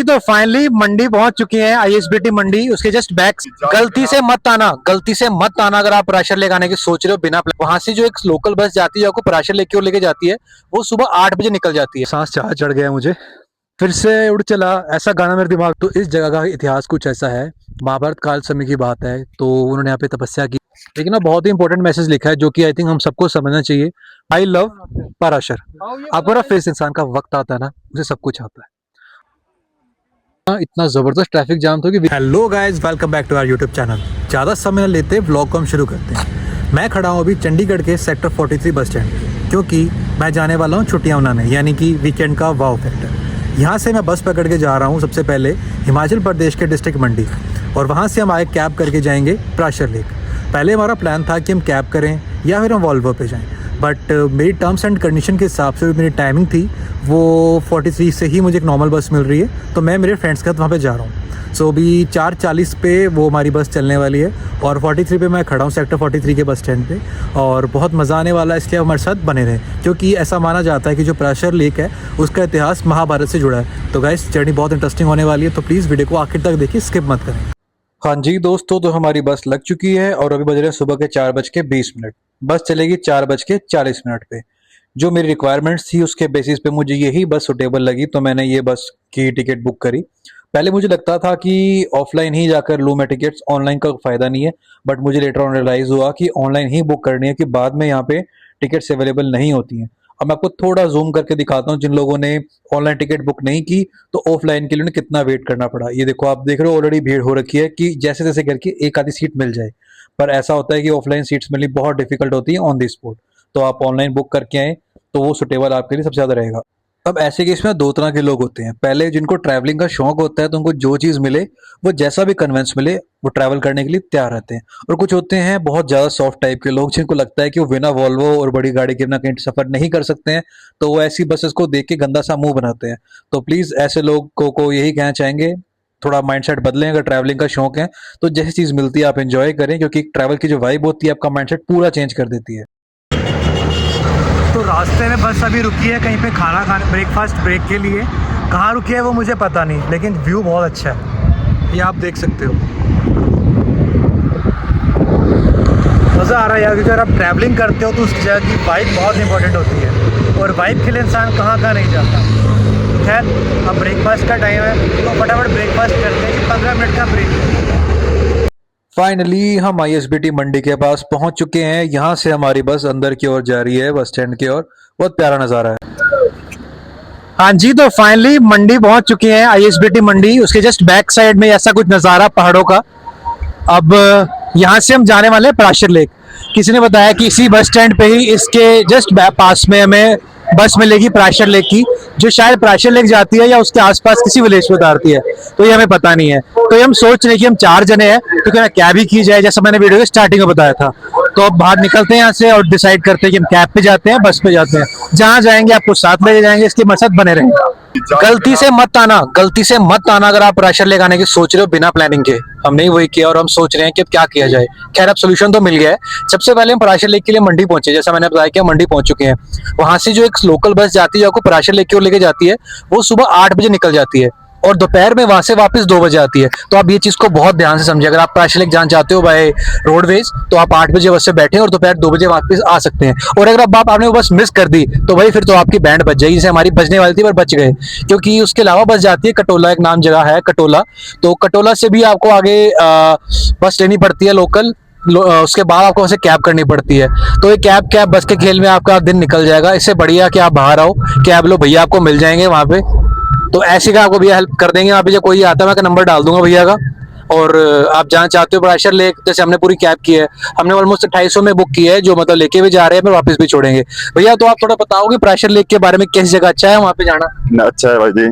तो फाइनली मंडी पहुंच चुके हैं, आईएसबीटी मंडी। उसके जस्ट बैक गलती से मत आना, गलती से मत आना अगर आप पराशर लेके आने की सोच रहे हो बिना वहां से जो एक लोकल बस जाती है आपको पराशर लेके और लेके जाती है, वो सुबह 8 बजे निकल जाती है। सांस चाह चढ़ गया मुझे, फिर से उड़ चला ऐसा गाना मेरे दिमाग। तो इस जगह का इतिहास कुछ ऐसा है, महाभारत काल समय की बात है। तो उन्होंने यहाँ पे तपस्या की, लेकिन ना बहुत ही इंपॉर्टेंट मैसेज लिखा है जो कि आई थिंक हम सबको समझना चाहिए। I love Parashar. आपको ना फिर इंसान का वक्त आता है ना, उसे सब कुछ आता है। इतना जबरदस्त ट्रैफिक जाम था कि hello guys, welcome back to our YouTube channel. ज़्यादा समय न लेते व्लॉग को हम शुरू करते हैं। मैं खड़ा हूँ अभी चंडीगढ़ के सेक्टर 43 बस स्टैंड, क्योंकि मैं जाने वाला हूँ छुट्टियाँ मनाने, यानी कि वीकेंड का वाव फैक्टर। यहाँ से मैं बस पकड़ के जा रहा हूँ सबसे पहले हिमाचल प्रदेश के डिस्ट्रिक्ट मंडी, और वहाँ से हम आगे कैब करके जाएंगे पराशर लेक। पहले हमारा प्लान था कि हम कैब करें या फिर हम वॉल्वो पे जाएं, बट मेरी टर्म्स एंड कंडीशन के हिसाब से मेरी टाइमिंग थी वो 43 से ही मुझे एक नॉर्मल बस मिल रही है, तो मैं मेरे फ्रेंड्स के साथ वहाँ पे जा रहा हूँ। सो अभी 4:40 पे वो हमारी बस चलने वाली है, और 43 पे मैं खड़ा हूँ सेक्टर 43 के बस स्टैंड पे, और बहुत मज़ा आने वाला है। इसलिए आप हमारे साथ बने रहें, क्योंकि ऐसा माना जाता है कि जो पराशर लेक है उसका इतिहास महाभारत से जुड़ा है। तो गाइस, जर्नी बहुत इंटरेस्टिंग होने वाली है, तो प्लीज़ वीडियो को आखिर तक देखिए, स्किप मत करें। हाँ जी दोस्तों, तो हमारी बस लग चुकी है और अभी बज रहे हैं सुबह के 4:20। बस चलेगी 4:40 पे। जो मेरी रिक्वायरमेंट्स थी उसके बेसिस पे मुझे यही बस सुटेबल लगी, तो मैंने ये बस की टिकट बुक करी। पहले मुझे लगता था कि ऑफलाइन ही जाकर लूँ मैं टिकट्स, ऑनलाइन का फ़ायदा नहीं है, बट मुझे लेटर ऑन रियलाइज़ हुआ कि ऑनलाइन ही बुक करनी है, कि बाद में यहाँ पे टिकट्स अवेलेबल नहीं होती हैं। अब मैं आपको थोड़ा जूम करके दिखाता हूँ, जिन लोगों ने ऑनलाइन टिकट बुक नहीं की तो ऑफलाइन के लिए उन्हें कितना वेट करना पड़ा। ये देखो, आप देख रहे हो ऑलरेडी भीड़ हो रखी है कि जैसे तैसे करके एक आधी सीट मिल जाए, पर ऐसा होता है कि ऑफलाइन सीट्स मिलनी बहुत डिफिकल्ट होती है ऑन द स्पॉट। तो आप ऑनलाइन बुक करके आए तो वो सुटेबल आपके लिए सबसे ज़्यादा रहेगा। अब ऐसे केस में दो तरह के लोग होते हैं। पहले जिनको ट्रैवलिंग का शौक होता है, तो उनको जो चीज़ मिले, वो जैसा भी कन्वेंस मिले, वो ट्रैवल करने के लिए तैयार रहते हैं। और कुछ होते हैं बहुत ज़्यादा सॉफ्ट टाइप के लोग, जिनको लगता है कि वो बिना वॉल्वो और बड़ी गाड़ी के बिना कहीं सफ़र नहीं कर सकते हैं, तो वो ऐसी बसेस को देख के गंदा सा मुंह बनाते हैं। तो प्लीज़ ऐसे लोगों को यही कहना चाहेंगे, थोड़ा माइंडसेट बदलें। अगर ट्रैवलिंग का शौक है तो जैसी चीज़ मिलती है आप एंजॉय करें, क्योंकि ट्रैवल की जो वाइब होती है आपका माइंडसेट पूरा चेंज कर देती है। तो रास्ते में बस अभी रुकी है कहीं पे खाना खाने, ब्रेकफास्ट ब्रेक के लिए। कहाँ रुकी है वो मुझे पता नहीं, लेकिन व्यू बहुत अच्छा है, ये आप देख सकते हो। मज़ा आ रहा है यार, क्योंकि अगर आप ट्रैवलिंग करते हो तो उस जगह की वाइब बहुत इंपॉर्टेंट होती है, और वाइब के लिए इंसान कहाँ कहाँ नहीं जाता। खैर, अब ब्रेकफास्ट का टाइम है तो फटाफट ब्रेकफास्ट करते हैं कि 15 मिनट का ब्रेक है। फाइनली हम आईएसबीटी मंडी के पास पहुंच चुके हैं। यहाँ से हमारी बस अंदर की ओर जा रही है, बस स्टैंड की ओर। बहुत प्यारा नज़ारा है। हाँ जी, तो फाइनली मंडी पहुंच चुके हैं, आईएसबीटी मंडी। उसके जस्ट बैक साइड में ऐसा कुछ नज़ारा पहाड़ों का। अब यहाँ से हम जाने वाले हैं पराशर लेक। किसी ने बताया कि इसी बस स्टैंड पे ही इसके जस्ट पास में हमें बस मिलेगी पराशर लेक की, जो शायद पराशर लेक जाती है या उसके आसपास किसी विलेज में उतारती है, तो ये हमें पता नहीं है। तो ये हम सोच रहे हैं कि हम 4 जने हैं, तो क्या कैब ही की जाए, जैसा मैंने वीडियो के स्टार्टिंग में बताया था। तो अब बाहर निकलते हैं यहाँ से और डिसाइड करते हैं कि हम कैब पे जाते हैं, बस पे जाते हैं। जहाँ जाएंगे आपको साथ ले जाएंगे, इसलिए मेरे साथ बने रहेंगे। गलती से मत आना, गलती से मत आना अगर आप पराशर लेके आने की सोच रहे हो बिना प्लानिंग के। हमने वही किया और हम सोच रहे हैं कि अब क्या किया जाए। खैर, अब सोल्यूशन तो मिल गया है। सबसे पहले हम पराशर लेक के लिए मंडी पहुंचे, जैसा मैंने बताया कि हम मंडी पहुंच चुके हैं। वहां से जो एक लोकल बस जाती है जो आपको पराशर लेक की ओर लेके जाती है, वो सुबह 8 बजे निकल जाती है, और दोपहर में वहां से वापस 2 बजे आती है। तो आप ये चीज को बहुत ध्यान से समझिए। अगर आप पराशर लेक जाना चाहते हो बाय रोडवेज, तो आप 8 बजे बस से बैठे और दोपहर 2 बजे वापस आ सकते हैं। और अगर अब आपने वो बस मिस कर दी तो भाई फिर तो आपकी बैंड बच जाएगी, जैसे हमारी बजने वाली थी पर बच गए। क्योंकि उसके अलावा बस जाती है कटोला, एक नाम जगह है कटोला। तो कटोला से भी आपको आगे बस लेनी पड़ती है लोकल। उसके बाद आपको वैसे कैब करनी पड़ती है। तो ये कैब बस के खेल में आपका दिन निकल जाएगा। इससे बढ़िया कि आप बाहर आओ, कैब लो, भैया आपको मिल जाएंगे वहाँ पे। तो ऐसे का आपको भैया हेल्प कर देंगे। वहाँ पे जब कोई आता है मैं नंबर डाल दूंगा भैया का। और आप जहाँ चाहते हो पराशर लेक, जैसे हमने पूरी कैब की है, हमने ऑलमोस्ट 250 में बुक की है, जो मतलब लेके भी जा रहे हैं फिर वापस भी छोड़ेंगे। भैया तो आप थोड़ा बताओगे पराशर लेक के बारे में, कैसी जगह अच्छा है वहाँ पे जाना? अच्छा है भाई जी।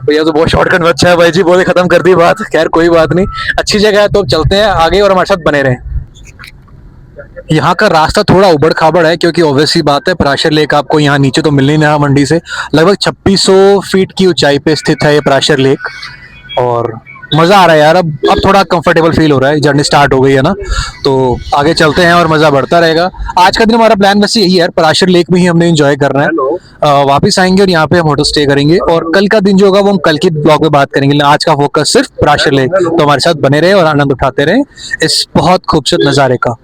भैया तो बहुत शॉर्टकट में अच्छा है भाई जी, बोले खत्म कर दी बात। खैर कोई बात नहीं, अच्छी जगह है। तो चलते हैं आगे और हमारे साथ बने रहें। यहाँ का रास्ता थोड़ा उबड़ खाबड़ है, क्योंकि ऑब्वियसली बात है पराशर लेक आपको यहाँ नीचे तो मिलनी नहीं मंडी से। लगभग 2600 फीट की ऊंचाई पे स्थित है ये पराशर लेक। और मजा आ रहा है यार। अब थोड़ा कंफर्टेबल फील हो रहा है, जर्नी स्टार्ट हो गई है ना, तो आगे चलते हैं और मजा बढ़ता रहेगा। आज का दिन हमारा प्लान वैसे यही है, पराशर लेक में ही हमने एंजॉय करना है। वापस आएंगे और यहाँ पे हम होटल स्टे करेंगे, और कल का दिन जो होगा वो हम कल की ब्लॉग में बात करेंगे। आज का फोकस सिर्फ पराशर लेक, तो हमारे साथ बने रहे और आनंद उठाते रहे इस बहुत खूबसूरत नज़ारे का।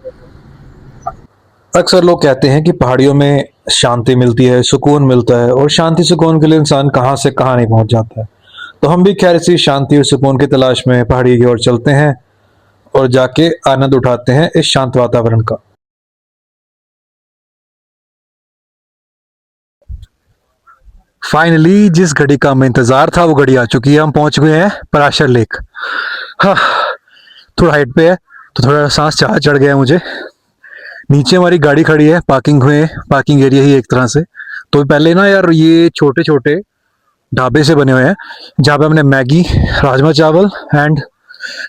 अक्सर लोग कहते हैं कि पहाड़ियों में शांति मिलती है, सुकून मिलता है, और शांति सुकून के लिए इंसान कहाँ से कहाँ नहीं पहुंच जाता है। तो हम भी खैर इसी शांति और सुकून की तलाश में पहाड़ी की ओर चलते हैं और जाके आनंद उठाते हैं इस शांत वातावरण का। फाइनली जिस घड़ी का हमें इंतजार था वो घड़ी आ चुकी है। हम पहुंच गए हैं पराशर लेक। हाँ, थोड़ा हाइट पे है तो थोड़ा सांस चढ़ गया है मुझे। नीचे हमारी गाड़ी खड़ी है पार्किंग में, पार्किंग एरिया ही एक तरह से। तो पहले ना यार ये छोटे छोटे ढाबे से बने हुए हैं जहाँ पे हमने मैगी, राजमा चावल एंड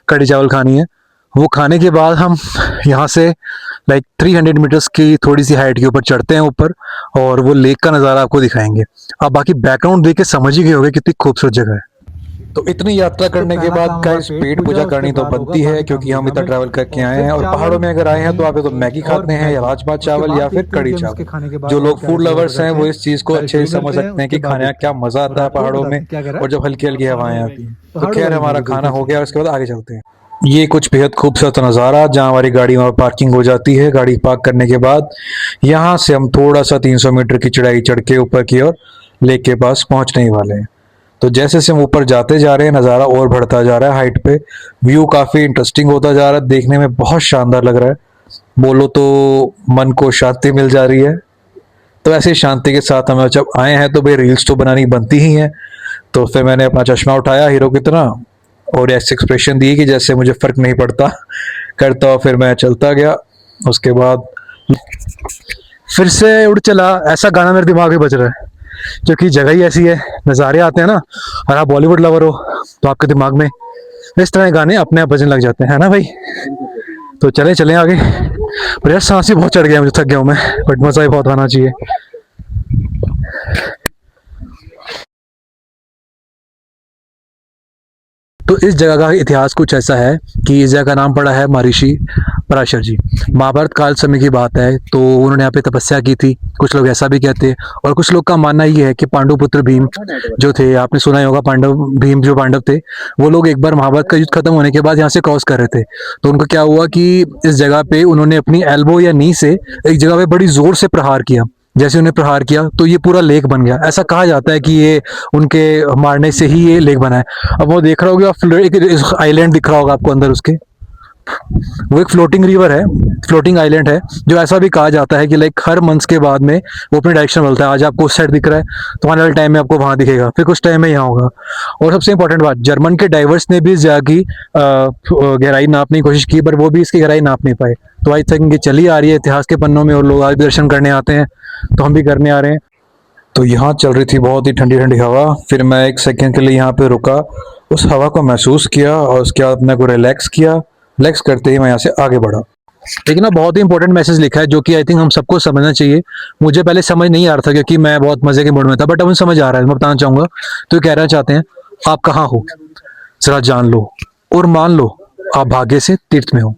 कढ़ी चावल खानी है। वो खाने के बाद हम यहाँ से लाइक 300 मीटर्स की थोड़ी सी हाइट के ऊपर चढ़ते हैं ऊपर, और वो लेक का नज़ारा आपको दिखाएंगे। आप बाकी बैकग्राउंड देख के समझ ही गए होंगे कितनी खूबसूरत जगह है। तो इतनी यात्रा करने के बाद गाइस पेट पूजा करनी तो बनती है, क्योंकि हम इतना ट्रैवल करके आए हैं। और पहाड़ों में अगर आए हैं तो आप या तो मैगी खाते हैं या राजमा चावल या फिर कढ़ी चावल। जो लोग फूड लवर्स हैं वो इस चीज को अच्छे से समझ सकते हैं कि खाने का क्या मजा आता है पहाड़ों में, और जब हल्की हल्की हवाएं आती हैं। तो खैर हमारा खाना हो गया, उसके बाद आगे चलते हैं। ये कुछ बेहद खूबसूरत नज़ारा, जहाँ हमारी गाड़ी वहाँ पार्किंग हो जाती है। गाड़ी पार्क करने के बाद यहाँ से हम थोड़ा सा 300 मीटर की चढ़ाई चढ़ के ऊपर की ओर लेक के पास पहुँचने ही वाले हैं। तो जैसे से हम ऊपर जाते जा रहे हैं नज़ारा और बढ़ता जा रहा है हाइट पे। व्यू काफ़ी इंटरेस्टिंग होता जा रहा है, देखने में बहुत शानदार लग रहा है। बोलो तो मन को शांति मिल जा रही है। तो ऐसे शांति के साथ हमें जब आए हैं तो भाई रील्स तो बनानी बनती ही हैं। तो फिर मैंने अपना चश्मा उठाया हीरो की तरह और ऐसे एक्सप्रेशन दिए कि जैसे मुझे फ़र्क नहीं पड़ता करता, और फिर मैं चलता गया। उसके बाद फिर से उड़ चला, ऐसा गाना मेरे दिमाग में बज रहा है, क्योंकि जगह ही ऐसी है, नज़ारे आते हैं ना। और आप बॉलीवुड लवर हो तो आपके दिमाग में इस तरह के गाने अपने आप बजने लग जाते हैं, है ना भाई। तो चले चले आगे। पर यार सांस ही बहुत चढ़ गया, मुझे थक गया हूँ मैं, बट मज़ा ही बहुत आना चाहिए। तो इस जगह का इतिहास कुछ ऐसा है कि इस जगह का नाम पड़ा है महर्षि पराशर जी। महाभारत काल समय की बात है, तो उन्होंने यहाँ पे तपस्या की थी, कुछ लोग ऐसा भी कहते हैं। और कुछ लोग का मानना ये है कि पांडु पुत्र भीम जो थे, आपने सुना ही होगा, पांडव भीम जो पांडव थे, वो लोग एक बार महाभारत का युद्ध खत्म होने के बाद यहाँ से क्रॉस कर रहे थे। तो उनको क्या हुआ कि इस जगह पे उन्होंने अपनी एल्बो या नी से एक जगह पे बड़ी जोर से प्रहार किया। जैसे उन्हें प्रहार किया तो ये पूरा लेक बन गया। ऐसा कहा जाता है कि ये उनके मारने से ही ये लेक बना है। अब वो देख रहा होगा, एक आइलैंड दिख रहा होगा आपको अंदर उसके, वो एक फ्लोटिंग रिवर है, फ्लोटिंग आइलैंड है। जो ऐसा भी कहा जाता है कि लाइक हर मंथ के बाद में वो अपनी डायरेक्शन बदलता है। आज आपको उस साइड दिख रहा है तो आने वाले टाइम में आपको वहां दिखेगा, फिर कुछ टाइम में यहाँ होगा। और सबसे इंपॉर्टेंट बात, जर्मन के डाइवर्स ने भी इस जगह की गहराई नापने की कोशिश की, पर वो भी इसकी गहराई नाप नहीं पाए। तो आई थिंक ये चली आ रही है इतिहास के पन्नों में, और लोग आज भी दर्शन करने आते हैं, तो हम भी करने आ रहे हैं। तो यहाँ चल रही थी बहुत ही ठंडी ठंडी हवा। फिर मैं एक सेकंड के लिए यहाँ पे रुका, उस हवा को महसूस किया, और उसके बाद अपने को रिलैक्स किया। रिलैक्स करते ही मैं यहाँ से आगे बढ़ा। लेकिन ना बहुत ही इंपॉर्टेंट मैसेज लिखा है, जो कि आई थिंक हम सबको समझना चाहिए। मुझे पहले समझ नहीं आ रहा था क्योंकि मैं बहुत मजे के मूड में था, बट अब मुझे समझ आ रहा है, मैं बताना चाहूंगा। तो ये कहना चाहते हैं, आप कहाँ हो जरा जान लो, और मान लो आप भाग्य से तीर्थ में हो।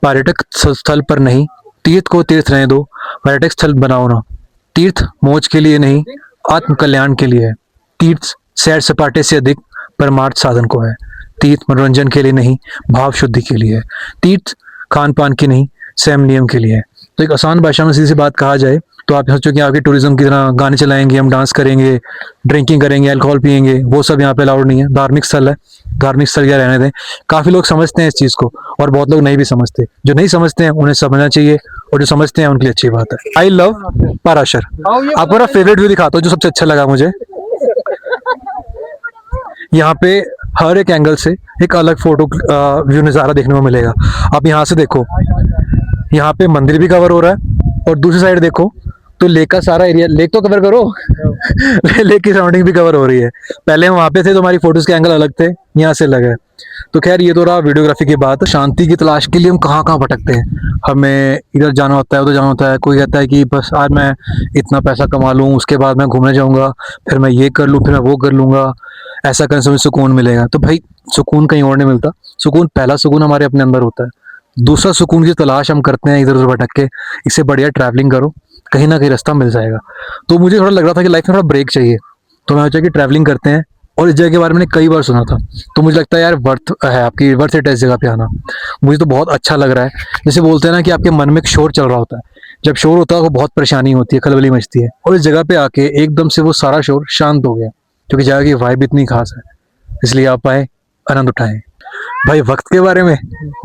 पर्यटक स्थल पर नहीं, तीर्थ को तीर्थ रहने दो। पर्यटक स्थल बनाओ ना, तीर्थ मौज के लिए नहीं, आत्म कल्याण के लिए है। तीर्थ सैर सपाटे से अधिक परमार्थ साधन को है। तीर्थ मनोरंजन के लिए नहीं, भाव शुद्धि के लिए है। तीर्थ खान पान की नहीं, संयम नियम के लिए है। तो एक आसान भाषा में सीधी सी बात कहा जाए तो आप सोचो कि आपके टूरिज्म की तरह गाने चलाएंगे, हम डांस करेंगे, ड्रिंकिंग करेंगे, अल्कोहल पियेंगे, वो सब यहाँ पे अलाउड नहीं है। धार्मिक स्थल है, धार्मिक स्थल क्या रहने दें। काफी लोग समझते हैं इस चीज को, और बहुत लोग नहीं भी समझते। जो नहीं समझते हैं उन्हें समझना चाहिए, और जो समझते हैं उनके लिए अच्छी बात है। I love Parashar. आपको मेरा फेवरेट व्यू दिखाता हूँ जो सबसे अच्छा लगा मुझे। यहाँ पे हर एक एंगल से एक अलग फोटो व्यू नज़ारा देखने को मिलेगा। आप यहाँ से देखो, यहाँ पे मंदिर भी कवर हो रहा है, और दूसरी साइड देखो तो लेक का सारा एरिया, लेक तो कवर करो लेक की सराउंडिंग भी कवर हो रही है। पहले हम वहाँ पे थे तो हमारी फोटोज के एंगल अलग थे, यहाँ से अलग है। तो खैर ये तो रहा वीडियोग्राफी की बात। शांति की तलाश के लिए हम कहाँ कहाँ भटकते हैं। हमें इधर जाना होता है, उधर जाना होता है। कोई कहता है कि बस आज मैं इतना पैसा कमा लूँ, उसके बाद मैं घूमने जाऊँगा, फिर मैं ये कर लूँ, फिर मैं वो कर लूँगा, ऐसा करने से मुझे सुकून मिलेगा। तो भाई सुकून कहीं और नहीं मिलता। सुकून, पहला सुकून हमारे अपने अंदर होता है। दूसरा सुकून की तलाश हम करते हैं इधर उधर भटक के। इससे बढ़िया ट्रैवलिंग करो, कहीं ना कहीं रास्ता मिल जाएगा। तो मुझे थोड़ा लग रहा था कि लाइफ में थोड़ा ब्रेक चाहिए, तो मैं सोचा कि ट्रैवलिंग करते हैं। और इस जगह के बारे में मैंने कई बार सुना था, तो मुझे लगता है यार वर्थ है, आपकी वर्थ इट है इस जगह पे आना। मुझे तो बहुत अच्छा लग रहा है। जैसे बोलते हैं ना कि आपके मन में एक शोर चल रहा होता है, जब शोर होता है वो बहुत परेशानी होती है, खलबली मचती है। और इस जगह पे आके एकदम से वो सारा शोर शांत हो गया, क्योंकि जगह की वाइब इतनी खास है। इसलिए आप आए, आनंद उठाएं। भाई वक्त के बारे में,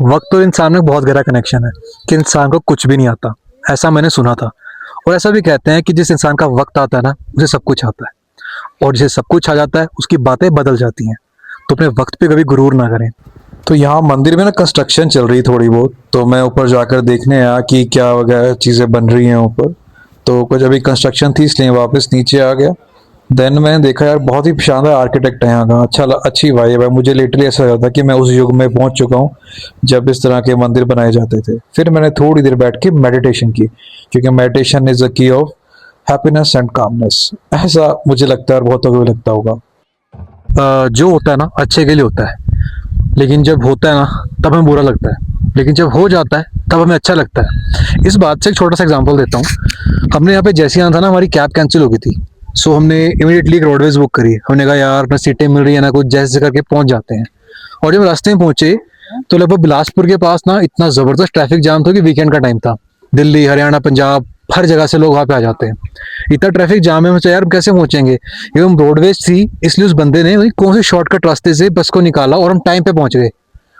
वक्त तो इंसान में बहुत गहरा कनेक्शन है, कि इंसान को कुछ भी नहीं आता, ऐसा मैंने सुना था। और ऐसा भी कहते हैं कि जिस इंसान का वक्त आता है ना, उसे सब कुछ आता है। और जिसे सब कुछ आ जाता है उसकी बातें बदल जाती हैं। तो अपने वक्त पे कभी गुरूर ना करें। तो यहाँ मंदिर में ना कंस्ट्रक्शन चल रही थोड़ी बहुत, तो मैं ऊपर जाकर देखने आया कि क्या वगैरह चीज़ें बन रही हैं ऊपर। तो कुछ अभी कंस्ट्रक्शन थी, इसलिए वापस नीचे आ गया। देन मैंने देखा यार बहुत ही शानदार आर्किटेक्ट है यहाँ का। अच्छी वाइब है। मुझे लिटरली ऐसा लगा था कि मैं उस युग में पहुंच चुका हूँ जब इस तरह के मंदिर बनाए जाते थे। फिर मैंने थोड़ी देर बैठ के मेडिटेशन की, क्योंकि meditation is the key of happiness and calmness, ऐसा मुझे लगता है और बहुतों को भी लगता होगा। जो होता है ना अच्छे के लिए होता है, लेकिन जब होता है ना तब हमें बुरा लगता है, लेकिन जब हो जाता है तब हमें अच्छा लगता है। इस बात से एक छोटा सा एग्जांपल देता हूँ। हमने यहाँ पे जैसे ही आना था ना, हमारी कैब कैंसिल हो गई थी। सो हमने इमीडिएटली एक रोडवेज बुक करी। हमने कहा यार ना सीटें मिल रही है ना कुछ, जैसे करके पहुंच जाते हैं। और जब रास्ते में पहुंचे तो लगभग बिलासपुर के पास ना इतना जबरदस्त ट्रैफिक जाम था कि वीकेंड का टाइम था। दिल्ली, हरियाणा, पंजाब, हर जगह से लोग वहाँ पे आ जाते हैं। इतना ट्रैफिक जाम है, मुझे यार कैसे पहुंचेंगे। एवं रोडवेज थी, इसलिए उस बंदे ने वही कौन से शॉर्टकट रास्ते से बस को निकाला और हम टाइम पे पहुंच गए।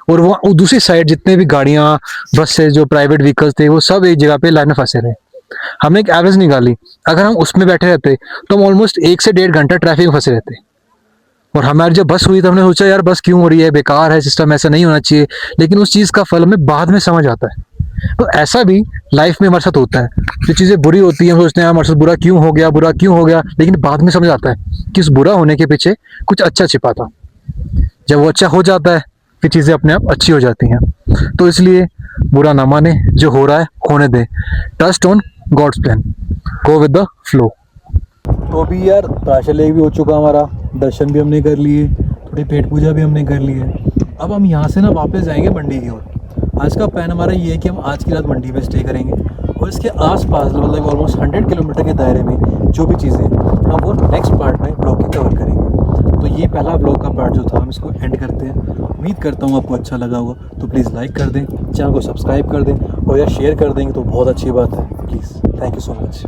और वो दूसरी साइड जितने भी गाड़ियां, बस से जो प्राइवेट व्हीकल्स थे, वो सब एक जगह पे लाइन में फंसे रहे। हमने एक एवरेज निकाली, अगर हम उसमें बैठे रहते तो हम ऑलमोस्ट 1 से 1.5 घंटा ट्रैफिक में फंसे रहते। और हमारी जब बस हुई तो हमने सोचा यार बस क्यों हो रही है, बेकार है सिस्टम, ऐसा नहीं होना चाहिए। लेकिन उस चीज़ का फल हमें बाद में समझ आता है। तो ऐसा भी लाइफ में हमारे साथ होता है। जो चीज़ें बुरी होती हैं हम सोचते हैं हमारे साथ बुरा क्यों हो गया, बुरा क्यों हो गया, लेकिन बाद में समझ आता है कि उस बुरा होने के पीछे कुछ अच्छा छिपा था। जब वो अच्छा हो जाता है फिर चीज़ें अपने आप अच्छी हो जाती हैं। तो इसलिए बुरा ना माने, जो हो रहा है होने दें। Trust on God's plan, go with the flow. तो अभी यार प्राशा लेक भी हो चुका हमारा, दर्शन भी हमने कर लिए, थोड़ी पेट पूजा भी हमने कर ली है। अब हम यहाँ से ना वापस जाएंगे मंडी की ओर। आज का प्लान हमारा ये है कि हम आज की रात मंडी में स्टे करेंगे और इसके आसपास मतलब ऑलमोस्ट 100 किलोमीटर के दायरे में जो भी चीज़ें हम वो नेक्स्ट पार्ट में ब्लॉग के कवर करेंगे। तो ये पहला ब्लॉग का पार्ट जो था हम इसको एंड करते हैं। उम्मीद करता हूँ आपको अच्छा लगा होगा, तो प्लीज़ लाइक कर दें, चैनल को सब्सक्राइब कर दें और या शेयर कर देंगे तो बहुत अच्छी बात है। Please, thank you so much.